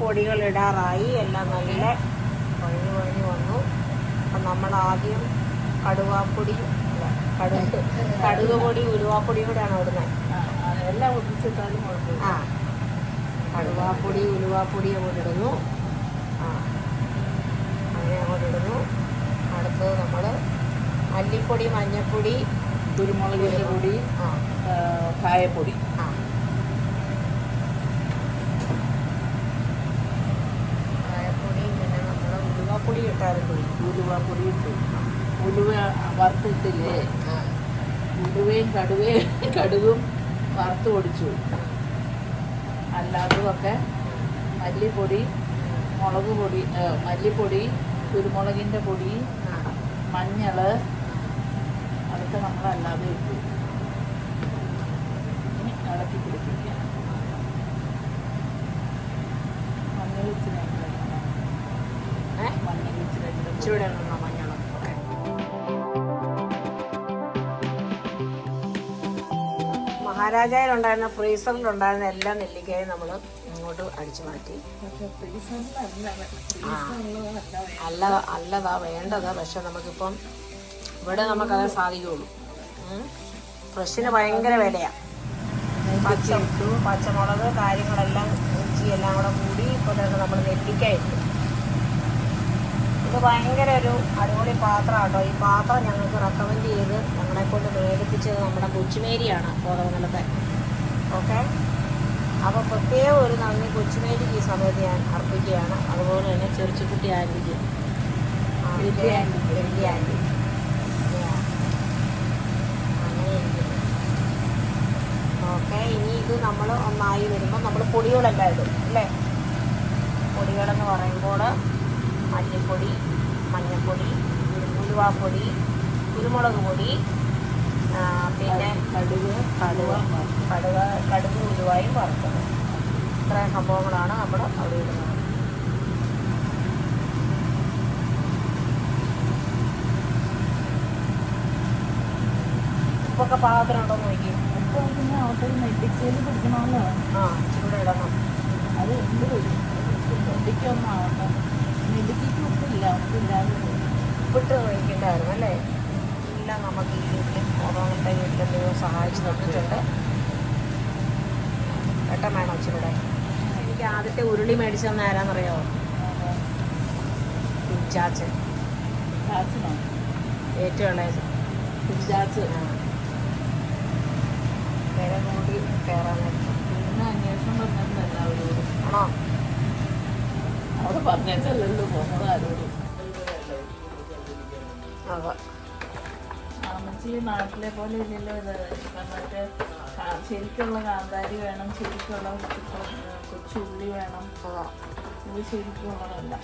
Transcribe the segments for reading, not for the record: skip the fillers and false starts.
പൊടികൾ ഇടാറായി. എല്ലാം നല്ല കുഴഞ്ഞു വന്നു. അപ്പം നമ്മൾ ആദ്യം കടുവാപ്പൊടി കടുക് പൊടി ഉലുവാപ്പൊടി കൂടെയാണ് ഇടുന്നത്. എല്ലാം ഒന്നിച്ചിട്ടാലും കുഴപ്പമില്ല. ആ കടുവാപ്പൊടി ഉലുവാപ്പൊടി അങ്ങോട്ട് ഇടുന്നു. അങ്ങനെ അങ്ങോട്ട് ഇടുന്നു. അടുത്തത് നമ്മൾ മല്ലിപ്പൊടി മഞ്ഞൾപ്പൊടി കുരുമുളകിൻ്റെ പൊടി, കായപ്പൊടി. കായപ്പൊടി പിന്നെ നമ്മൾ ഉലുവാപ്പൊടി ഇട്ടായിരുന്നു. ഉലുവാപ്പൊടി ഇട്ടു. ഉലുവ വറുത്തിട്ടില്ലേ? ഉലുവയും കടുകും വറുത്ത് പൊടിച്ചു. അല്ലാത്തതൊക്കെ മല്ലിപ്പൊടി, മുളക് പൊടി, മല്ലിപ്പൊടി, കുരുമുളകിൻ്റെ പൊടി, മഞ്ഞൾ, അതൊക്കെ നമ്മളല്ലാതെ ഇട്ടു. ഇനി ഇളക്കി പിടിപ്പിക്കാം. മഞ്ഞൾ ഇച്ചിരി ചൂടെ മഞ്ഞൾ. മഹാരാജയിലുണ്ടായിരുന്ന ഫ്രീസറിലുണ്ടായിരുന്ന എല്ലാ നെല്ലിക്കയും നമ്മൾ ഇങ്ങോട്ട് അടിച്ചു മാറ്റി. അല്ലതാ വേണ്ടതാ. പക്ഷെ നമുക്കിപ്പം ഇവിടെ നമുക്കത് സാധിക്കുള്ളൂ. ഫ്രഷിന് ഭയങ്കര വിലയാണ്. പച്ചമുളക് കാര്യങ്ങളെല്ലാം ഇഞ്ചി എല്ലാം കൂടെ കൂടി ഇപ്പോൾ നമ്മൾ നെല്ലിക്ക ഇട്ടു. ഇത് ഭയങ്കര ഒരു അടിപൊളി പാത്രം കേട്ടോ. ഈ പാത്രം ഞങ്ങൾക്ക് റെക്കമെൻഡ് ചെയ്ത് ഞങ്ങളെ കൊണ്ട് മേടിപ്പിച്ചത് നമ്മുടെ കൊച്ചുമേരിയാണ് കോതമംഗലത്തെ. ഓക്കെ, അപ്പോൾ പ്രത്യേകം ഒരു നന്ദി കൊച്ചുമേരിക്ക് ഈ സമയത്ത് ഞാൻ അർപ്പിക്കുകയാണ്. അതുപോലെ തന്നെ ചെറിച്ചുകുട്ടി ആൻറ്റിക്ക്, വലിയ ആൻറ്റി അങ്ങനെ ഇരിക്കുന്നു. ഓക്കെ, ഇനി ഇത് നമ്മൾ ഒന്നായി വരുമ്പോൾ നമ്മൾ പൊടികളെല്ലാം ഇടും അല്ലേ. പൊടികളെന്ന് പറയുമ്പോൾ മല്ലിപ്പൊടി, മഞ്ഞൾപ്പൊടി, ഉലുവാപ്പൊടി, കുരുമുളക് പൊടി, പിന്നെ കടുക് ഉലുവായും വറുത്തത്. ഇത്രയും സംഭവങ്ങളാണ് നമ്മൾ അവിടെ ഇടുന്നത്. ഉപ്പൊക്കെ പാകത്തിനുണ്ടോ എന്ന് നോക്കി. ഉപ്പ് പിന്നെ ഹോട്ടൽ നെല്ലിക്കയിൽ പിടിക്കണമല്ലോ. ഇച്ചിരി ഇടണം. അത് എന്ത് വരും? നെല്ലിക്കൊന്നും ആവട്ടെ. നെല്ലിക്കയ്ക്ക് ഉപ്പില്ലാതെ ഉപ്പിട്ട് കഴിക്കേണ്ടായിരുന്നു അല്ലേ. എല്ലാം നമുക്ക് ഈ വീട്ടിൽ ഓരോന്നത്തെ വീട്ടിലെന്തെങ്കിലും സഹായിച്ച് തന്നിട്ടുണ്ട്. ഏട്ടൻ വേണം ഇച്ചിരൂടെ. എനിക്ക് ആദ്യത്തെ ഉരുളി മേടിച്ചു തന്ന ആരാന്നറിയാമോ? ചാച്ചൻ. ചാച്ചനോ? ഏറ്റവും ഇളയത് ചാച്ച്. പേരെ കൂടി കയറാൻ നേരത്തെ പിന്നെ അന്വേഷണം പറഞ്ഞിട്ടുണ്ട് എല്ലാവരോടും. ആണോ? അവിടെ പറഞ്ഞല്ലോ പോകുന്നത് ആരോടും. അതെ, അമ്മച്ചി നാട്ടിലെ പോലെ ഇല്ലല്ലോ ഇത്. മറ്റേ ശരിക്കുള്ള കാന്താരി വേണം, ശരിക്കുള്ള കൊച്ചുള്ളി വേണം. ഇത് ശരിക്കുള്ളതല്ല.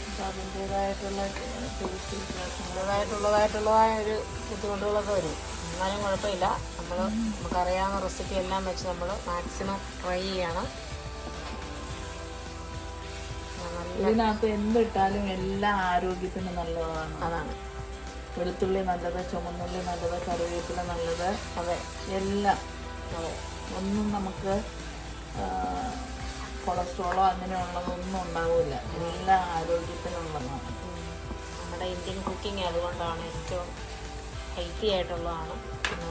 അപ്പം അതിൻ്റേതായിട്ടുള്ള ടേസ്റ്റ് വ്യത്യാസങ്ങളുടേതായിട്ടുള്ളതായ ഒരു ബുദ്ധിമുട്ടുകളൊക്കെ വരും. എന്നാലും കുഴപ്പമില്ല. നമുക്കറിയാവുന്ന റെസിപ്പി എല്ലാം വെച്ച് നമ്മൾ മാക്സിമം ട്രൈ ചെയ്യണം. ഇതിനകത്ത് എന്തിട്ടാലും എല്ലാം ആരോഗ്യത്തിന് നല്ലതാണ്. അതാണ്. വെളുത്തുള്ളി നല്ലത്, ചുമന്നുള്ളി നല്ലത്, കറിവേപ്പില നല്ലത്. അതെ, എല്ലാം. അതെ, ഒന്നും നമുക്ക് കൊളസ്ട്രോളോ അങ്ങനെയുള്ളതൊന്നും ഉണ്ടാവില്ല. എല്ലാം ആരോഗ്യത്തിനുള്ളതാണ്. നമ്മുടെ ഇന്ത്യൻ കുക്കിംഗ് അതുകൊണ്ടാണ് ഏറ്റവും ഹെൽത്തി ആയിട്ടുള്ളതാണ്.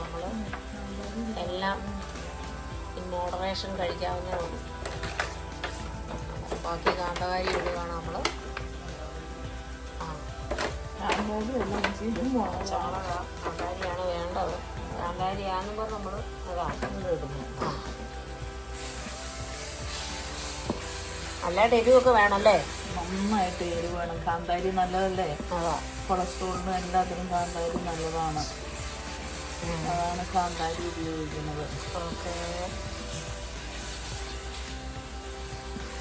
നമ്മൾ എല്ലാം ഇൻ മോഡറേഷൻ കഴിക്കാവുന്നേ ഉള്ളൂ. ബാക്കി കാന്തകാരി ഇടുകയാണ് നമ്മൾ. കാന്താരിയാണ് വേണ്ടത്. കാന്താരിയാകുമ്പോൾ നമ്മൾ ഇടുന്നു. നല്ലതായിട്ട് എരിവൊക്കെ വേണമല്ലേ. നന്നായിട്ട് എരിവ് വേണം. കാന്താരി നല്ലതല്ലേ. കൊളസ്ട്രോളിനും എല്ലാത്തിനും കാന്താരി നല്ലതാണ്. അതാണ് കാന്താരി ഉപയോഗിക്കുന്നത്. ഓക്കെ,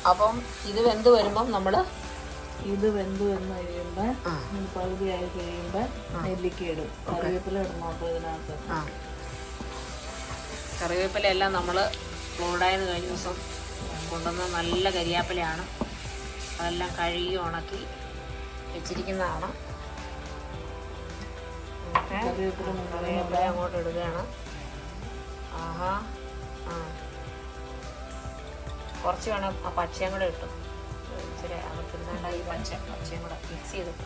അപ്പം ഇത് വെന്ത് വരുമ്പം ഇത് വെന്ത് വന്ന് കഴിയുമ്പോൾ പകുതിയായി കഴിയുമ്പോൾ നെല്ലിക്ക ഇടും. കറിവേപ്പില ഇടണം. അപ്പോൾ ഇതിനകത്ത് കറിവേപ്പില എല്ലാം നമ്മൾ ഫ്ലോഡായെന്ന് കഴിഞ്ഞ ദിവസം കൊണ്ടുവന്ന നല്ല കരിയാപ്പിലയാണ്. അതെല്ലാം കഴുകി ഉണക്കി വെച്ചിരിക്കുന്നതാണ്. കറിവേപ്പില അങ്ങോട്ട് ഇടുകയാണ്. ആഹാ, കുറച്ച് വേണം ആ പച്ചയും കൂടെ ഇട്ടു, ഇച്ചിരി അകത്തുനിന്നുണ്ട ഈ പച്ചയും കൂടെ മിക്സ് ചെയ്തിട്ട്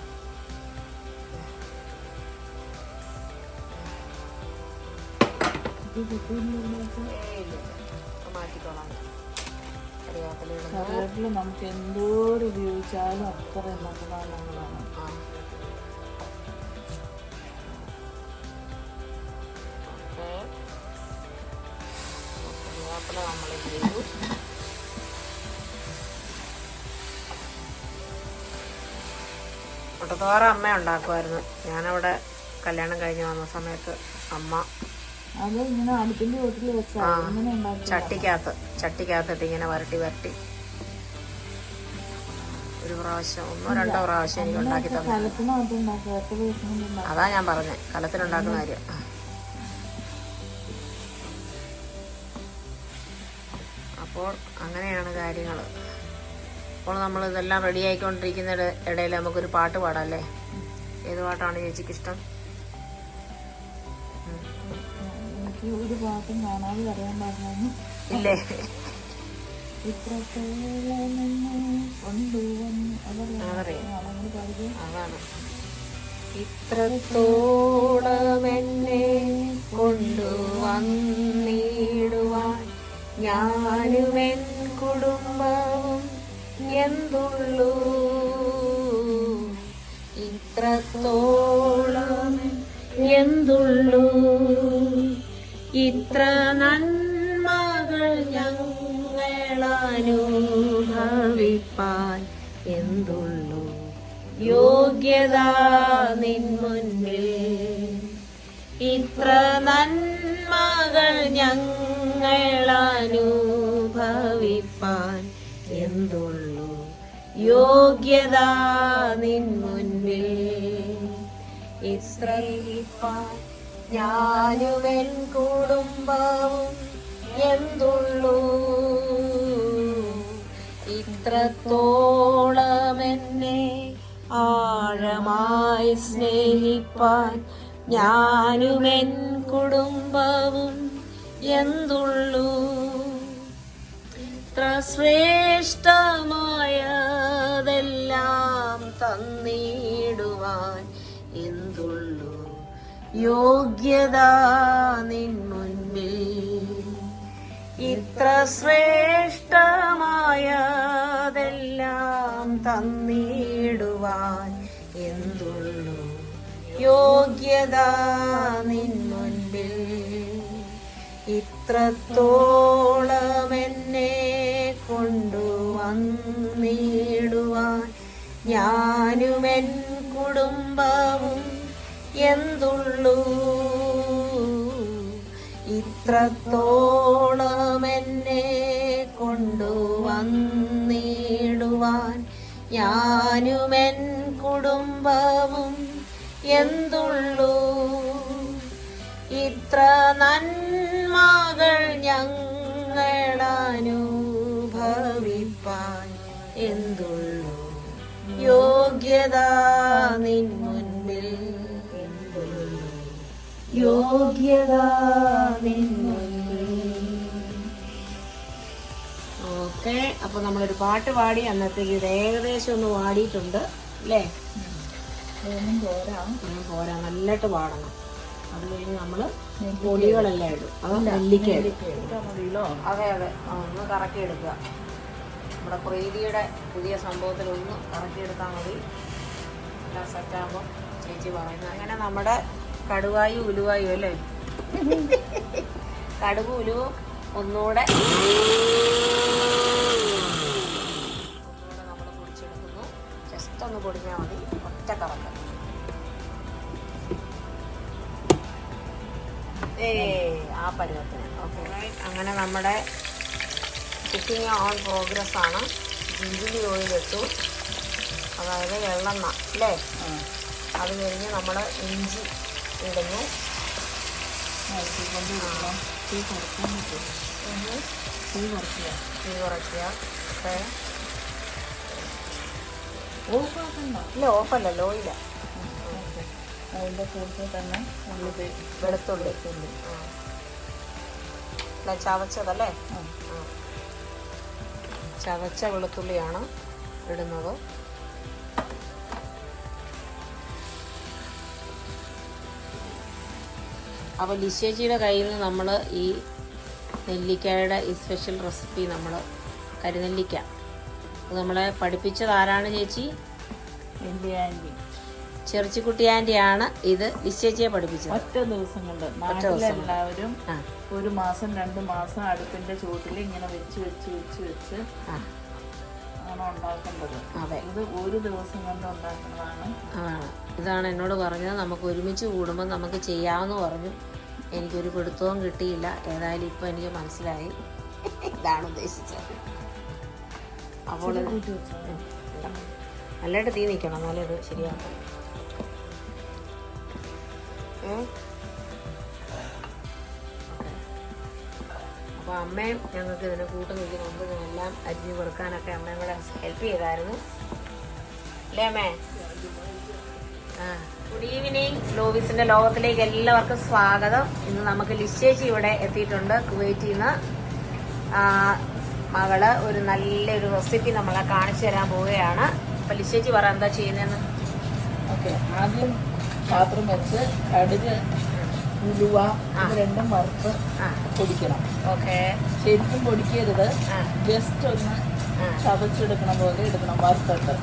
മാറ്റിക്കോളാം. കറിവേപ്പില നമുക്ക് എന്തോരം ഉപയോഗിച്ചാലും അത്രയും നല്ലതാണ്. കറിവേപ്പില നമ്മൾ ചെയ്തു. മുട്ടത്തോറ അമ്മ ഉണ്ടാക്കുമായിരുന്നു. ഞാനവിടെ കല്യാണം കഴിഞ്ഞ് വന്ന സമയത്ത് അമ്മ അത് ഇങ്ങനെ അടുപ്പിന്റെ വീട്ടിൽ വെച്ചാൽ ചട്ടിക്കകത്തിട്ട് ഇങ്ങനെ വരട്ടി ഒരു പ്രാവശ്യം 1-2 പ്രാവശ്യം എനിക്ക് ഉണ്ടാക്കി തന്നെ. അതാ ഞാൻ പറഞ്ഞേ, കലത്തിലുണ്ടാക്കുന്ന കാര്യം. അപ്പോൾ അങ്ങനെയാണ് കാര്യങ്ങൾ. അപ്പോൾ നമ്മൾ ഇതെല്ലാം റെഡി ആയിക്കൊണ്ടിരിക്കുന്ന ഇടയിൽ നമുക്കൊരു പാട്ട് പാടാം അല്ലേ? ഏത് പാട്ടാണ് ചേച്ചിക്ക് ഇഷ്ടം? ഒരു പാട്ടും കാണാതെ പറയാൻ പാടില്ല. ഇല്ലേ? അതാണ് ഇത്രത്തോളം എന്നെ കൊണ്ടുവന്നിടുവാൻ ഞാനും എൻ കുടുംബവും എന്തുള്ളൂ. ഇത്രത്തോളം എന്തുള്ളൂ. ഇത്ര നന്മകൾ ഞങ്ങളനുഭവിപ്പാൻ എന്തുള്ളൂ യോഗ്യത നിൻ മുൻപിൽ. ഇത്ര നന്മകൾ ഞങ്ങളനുഭവിപ്പാൻ എന്തുള്ളൂ യോഗ്യത നിൻ മുൻപിൽ. ഇത്രയിപ്പാൻ ഞാനും എൻ കുടുംബവും എന്തുള്ളൂ. ഇത്രത്തോളം എന്നെ ആഴമായി സ്നേഹിപ്പാൻ ഞാനും എൻ കുടുംബവും എന്തുള്ളൂ. ഇത്ര ശ്രേഷ്ഠമായതെല്ലാം തന്നിടുവാൻ എന്തുള്ളൂ യോഗ്യത നിൻ മുൻപിൽ. ഇത്ര ശ്രേഷ്ഠമായതെല്ലാം തന്നിടുവാൻ എന്തുള്ളൂ യോഗ്യത നിൻ മുൻപിൽ. ഇത്രത്തോളം എന്നെ കൊണ്ടുവന്നിടുവാൻ ഞാനും എൻ കുടുംബവും എന്തുള്ളൂ. ഇത്രത്തോളം എന്നെ കൊണ്ടുവന്നിടുവാൻ ഞാനും എൻ കുടുംബവും എന്തുള്ളൂ. ഇത്ര നന്മകൾ ഞങ്ങളനുഭവിപ്പാൻ എന്തുള്ളൂ യോഗ്യത നിൻ മുൻപിൽ. യോഗ്യത നിൻ മുൻപിൽ. ഓക്കെ, അപ്പൊ നമ്മളൊരു പാട്ട് പാടി. അന്നത്തേക്ക് ഇത് ഏകദേശം ഒന്ന് പാടിയിട്ടുണ്ട് അല്ലേ? പോരാ, നല്ലിട്ട് പാടണം. അത് കഴിഞ്ഞ് നമ്മള് പൊടികളെല്ലാം ഇടും. അത് നെല്ലിക്ക മതിയല്ലോ. അതെ ഒന്ന് കറക്കി എടുക്കുക. നമ്മുടെ പ്രീതിയുടെ പുതിയ സംഭവത്തിൽ ഒന്ന് കറക്കിയെടുത്താൽ മതി. എല്ലാം സെറ്റാകുമ്പോൾ ചേച്ചി പറയുന്നത്. അങ്ങനെ നമ്മുടെ കടുവായും ഉലുവായും അല്ലേ? കടുകും ഉലുവും ഒന്നുകൂടെ നമ്മൾ പൊടിച്ചെടുക്കുന്നു. ജസ്റ്റ് ഒന്ന് പൊടിഞ്ഞാൽ മതി, ഒറ്റ കറക്ക. ആ പരുവത്തിന്. ഓക്കെ, അങ്ങനെ നമ്മുടെ കുക്കിംഗ് ഓൺ പ്രോഗ്രസ് ആണ്. ജിഞ്ചിലി ഓയിൽ ഇട്ടു, അതായത് വെള്ളെണ്ണ അല്ലേ? അത് കഴിഞ്ഞ് നമ്മൾ ഇഞ്ചി ഇടുന്നു. തീ കുറയ്ക്കുക. ഇല്ല, ഓഫല്ലല്ലോ, ഓയില. അതിൻ്റെ കൂടുതൽ തന്നെ വെളുത്തുള്ളി ചവച്ചതല്ലേ? ചതച്ച വെളുത്തുള്ളിയാണ് ഇടുന്നത്. അപ്പോൾ ലിശേച്ചിയുടെ കയ്യിൽ നിന്ന് നമ്മൾ ഈ നെല്ലിക്കയുടെ ഈ സ്പെഷ്യൽ റെസിപ്പി നമ്മൾ കരിനെല്ലിക്ക അത് നമ്മളെ പഠിപ്പിച്ചത് ആരാണ് ചേച്ചി? എൻ്റെ ആൻറ്റി ചെറുച്ചിക്കുട്ടി ആൻറ്റിയാണ് ഇത് ലിശേച്ചിയെ പഠിപ്പിച്ചത്. ഒറ്റ ദിവസം കൊണ്ട് നാട്ടിലെല്ലാവരും 1 മാസം 2 മാസം അടുപ്പിന്റെ ചുവട്ടിൽ ഇങ്ങനെ വെച്ച് ആണ് ഉണ്ടാക്കേണ്ടത്. ഇത് 1 ദിവസം കൊണ്ട് ഉണ്ടാക്കുന്നതാണ്. ഇതാണ് എന്നോട് പറഞ്ഞത്. നമുക്ക് ഒരുമിച്ച് കൂടുമ്പോൾ നമുക്ക് ചെയ്യാമെന്ന് പറഞ്ഞു. എനിക്കൊരു പിടുത്തവും കിട്ടിയില്ല. ഏതായാലും ഇപ്പം എനിക്ക് മനസ്സിലായി ഇതാണ് ഉദ്ദേശിച്ചത്. അപ്പോൾ നല്ലതായിട്ട് തീ നിൽക്കണം, എന്നാലേ ഇത് ശരിയാക്കാം. അപ്പോൾ അമ്മയും ഞങ്ങൾക്ക് ഇതിനെ കൂട്ട് നിൽക്കുന്നുണ്ട്. ഇതിനെല്ലാം അരിഞ്ഞ് കൊടുക്കാനൊക്കെ അമ്മയും കൂടെ ഹെൽപ്പ് ചെയ്തായിരുന്നു അല്ലേ അമ്മേ? Good evening. ലോവിസിന്റെ ലോകത്തിലേക്ക് എല്ലാവർക്കും സ്വാഗതം. ഇന്ന് നമുക്ക് ലിശേച്ചി ഇവിടെ എത്തിയിട്ടുണ്ട്. കുവൈറ്റിൽ നിന്ന് മകള് ഒരു നല്ലൊരു റെസിപ്പി നമ്മളെ കാണിച്ചു തരാൻ പോവുകയാണ്. അപ്പൊ ലിശേച്ചി പറ എന്താ ചെയ്യുന്നതെന്ന്. ഓക്കെ, ആദ്യം പാത്രം വെച്ച് കടുക് ഉലുവ രണ്ടും വറുത്ത് പൊടിക്കണം. ഓക്കെ, ശരിക്കും പൊടിക്കരുത്, ജസ്റ്റ് ഒന്ന് ചതച്ചെടുക്കണം പോലെ എടുക്കണം വറുത്തിട്ട്.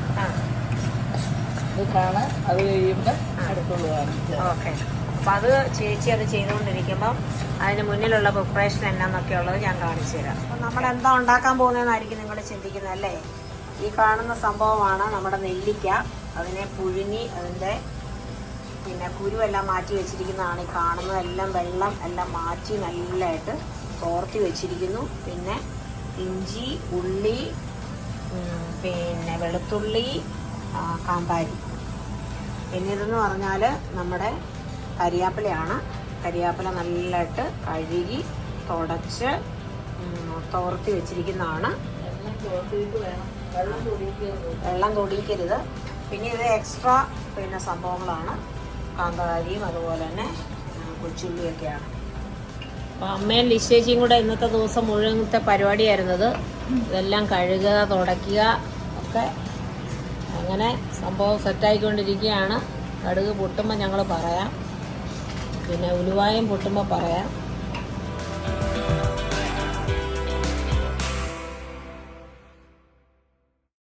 ഇതാണ് അത് കഴിയുമ്പോൾ അടുത്തുള്ളതാണ്. ഓക്കെ, അപ്പം അത് ചേച്ചി അത് ചെയ്തുകൊണ്ടിരിക്കുമ്പം അതിന് മുന്നിലുള്ള പ്രിപ്പറേഷൻ എന്നാന്നൊക്കെ ഉള്ളത് ഞാൻ കാണിച്ചു തരാം. അപ്പം നമ്മൾ എന്താ ഉണ്ടാക്കാൻ പോകുന്നതെന്നായിരിക്കും നിങ്ങൾ ചിന്തിക്കുന്നത് അല്ലേ? ഈ കാണുന്ന സംഭവമാണ് നമ്മുടെ നെല്ലിക്ക. അതിനെ പുഴുങ്ങി അതിൻ്റെ പിന്നെ കുരുവെല്ലാം മാറ്റി വെച്ചിരിക്കുന്നതാണ്. ഈ കാണുന്നതെല്ലാം വെള്ളം എല്ലാം മാറ്റി നല്ലതായിട്ട് തോർത്തി വെച്ചിരിക്കുന്നു. പിന്നെ ഇഞ്ചി, ഉള്ളി, പിന്നെ വെളുത്തുള്ളി, കാന്താരി. പിന്നെ ഇതെന്ന് പറഞ്ഞാൽ നമ്മുടെ കരിയാപ്പിലയാണ്. കരിയാപ്പില നല്ലതായിട്ട് കഴുകി തുടച്ച് തോർത്തി വെച്ചിരിക്കുന്നതാണ്. വെള്ളം തൊടിയിക്കരുത്. പിന്നെ ഇത് എക്സ്ട്രാ പിന്നെ സംഭവങ്ങളാണ്. കാന്താരിയും അതുപോലെ തന്നെ കൊച്ചുള്ളിയൊക്കെയാണ്. അപ്പോൾ അമ്മയും ലിശേച്ചിയും കൂടെ ഇന്നത്തെ ദിവസം മുഴുവനത്തെ പരിപാടിയായിരുന്നത്. ഇതെല്ലാം കഴുകുക, തുടയ്ക്കുക ഒക്കെ. അങ്ങനെ സംഭവം സെറ്റായിക്കൊണ്ടിരിക്കുകയാണ്. കടുക് പൊട്ടുമ്പോൾ ഞങ്ങൾ പറയാം, പിന്നെ ഉലുവായും പൊട്ടുമ്പോൾ പറയാം.